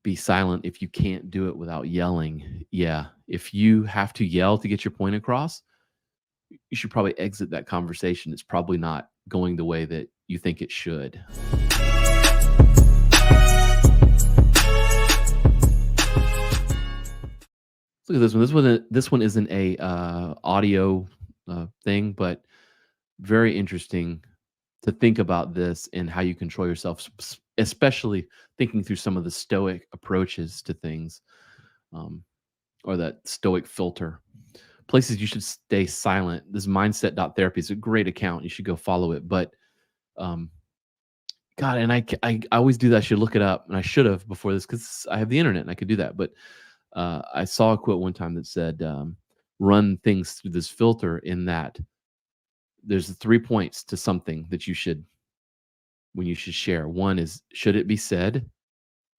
Be silent if you can't do it without yelling. Yeah. If you have to yell to get your point across, you should probably exit that conversation. It's probably not going the way that you think it should. Look at this one. This one isn't a audio thing, but very interesting to think about this and how you control yourself, especially thinking through some of the stoic approaches to things, um, or that stoic filter. Places you should stay silent. This mindset.therapy is a great account. You should go follow it. But um, God, and I always do that. I should look it up, and I should have before this because I have the internet and I could do that. But I saw a quote one time that said, "Run things through this filter." In that, there's 3 points to something that you should when you should share. One is, should it be said?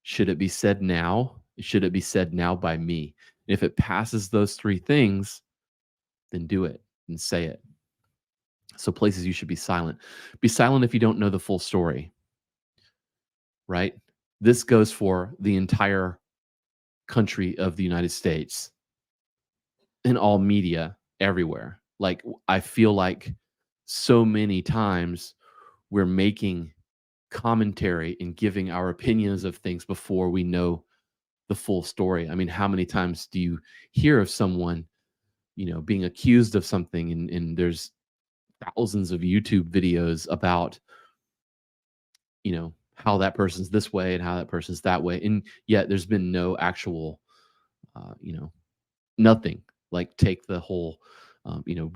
Should it be said now? Should it be said now by me? If it passes those three things, then do it and say it. So places you should be silent. Be silent if you don't know the full story, right? This goes for the entire country of the United States in all media everywhere. Like I feel like so many times we're making commentary and giving our opinions of things before we know the full story. I mean, how many times do you hear of someone, being accused of something and there's thousands of YouTube videos about, how that person's this way and how that person's that way. And yet there's been no actual, you know, nothing. Like take the whole,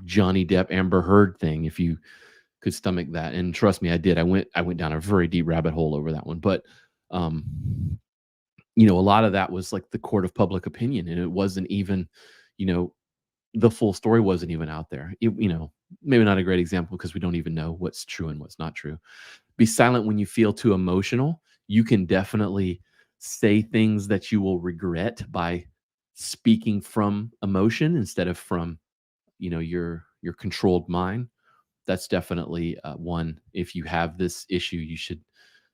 Johnny Depp Amber Heard thing. If you could stomach that, and trust me, I did. I went down a very deep rabbit hole over that one. But, um, a lot of that was like the court of public opinion, and it wasn't even, you know, the full story wasn't even out there. Maybe not a great example because we don't even know what's true and what's not true. Be silent when you feel too emotional. You can definitely say things that you will regret by speaking from emotion instead of from, your controlled mind. That's definitely one. If you have this issue, you should,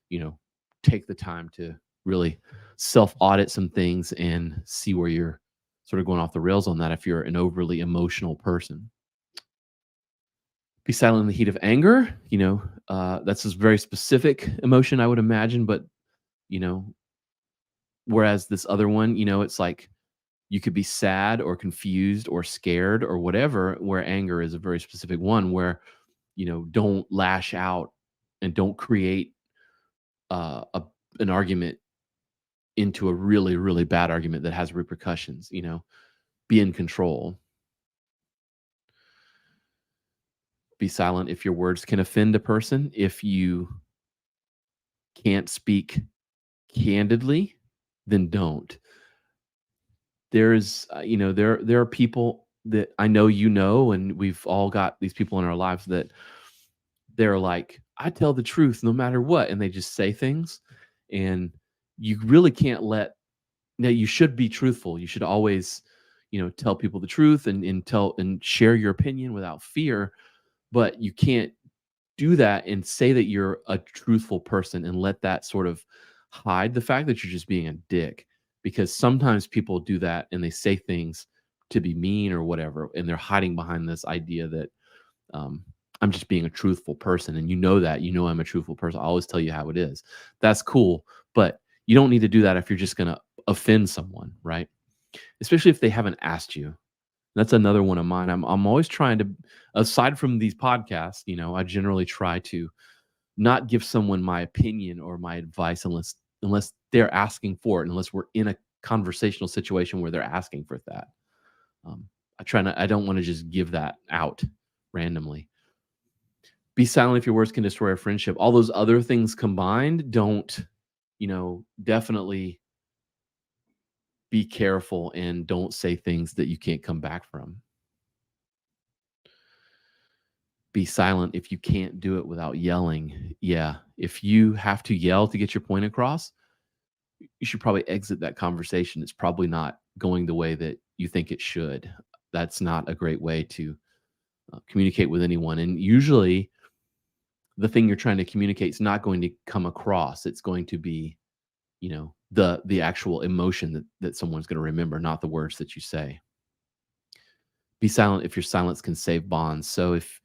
you know, take the time to really self audit some things and see where you're sort of going off the rails on that if you're an overly emotional person. Be silent in the heat of anger. That's a very specific emotion, I would imagine. But, you know, whereas this other one, it's like you could be sad or confused or scared or whatever, where anger is a very specific one where, don't lash out and don't create an argument into a really, really bad argument that has repercussions, be in control. Be silent if your words can offend a person. If you can't speak candidly, then don't. There are people that I know, and we've all got these people in our lives that they're like, I tell the truth no matter what, and they just say things, and you really can't let. Now, you should be truthful. You should always, tell people the truth and share your opinion without fear. But you can't do that and say that you're a truthful person and let that sort of hide the fact that you're just being a dick. Because sometimes people do that and they say things to be mean or whatever, and they're hiding behind this idea that um, I'm just being a truthful person. And I'm a truthful person. I always tell you how it is. That's cool. But you don't need to do that if you're just going to offend someone, right? Especially if they haven't asked you. That's another one of mine. I'm always trying to, aside from these podcasts, I generally try to not give someone my opinion or my advice unless they're asking for it, unless we're in a conversational situation where they're asking for that. Um, I don't want to just give that out randomly. Be silent if your words can destroy a friendship. All those other things combined, don't, definitely be careful and don't say things that you can't come back from. Be silent if you can't do it without yelling. Yeah. If you have to yell to get your point across, you should probably exit that conversation. It's probably not going the way that you think it should. That's not a great way to communicate with anyone. And usually the thing you're trying to communicate is not going to come across. It's going to be, the actual emotion that someone's going to remember, not the words that you say. Be silent if your silence can save bonds. So if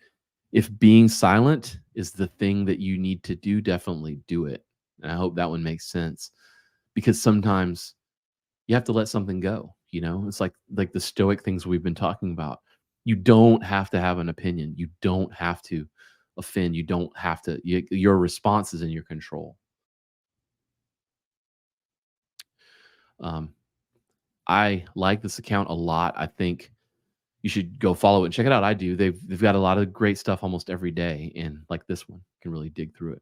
being silent is the thing that you need to do, definitely do it. And I hope that one makes sense, because sometimes you have to let something go, you know? It's like the stoic things we've been talking about. You don't have to have an opinion. You don't have to offend. You don't have to your response is in your control. Um, I like this account a lot. I think you should go follow it and check it out. I do. They've got a lot of great stuff almost every day, and like this one, can really dig through it.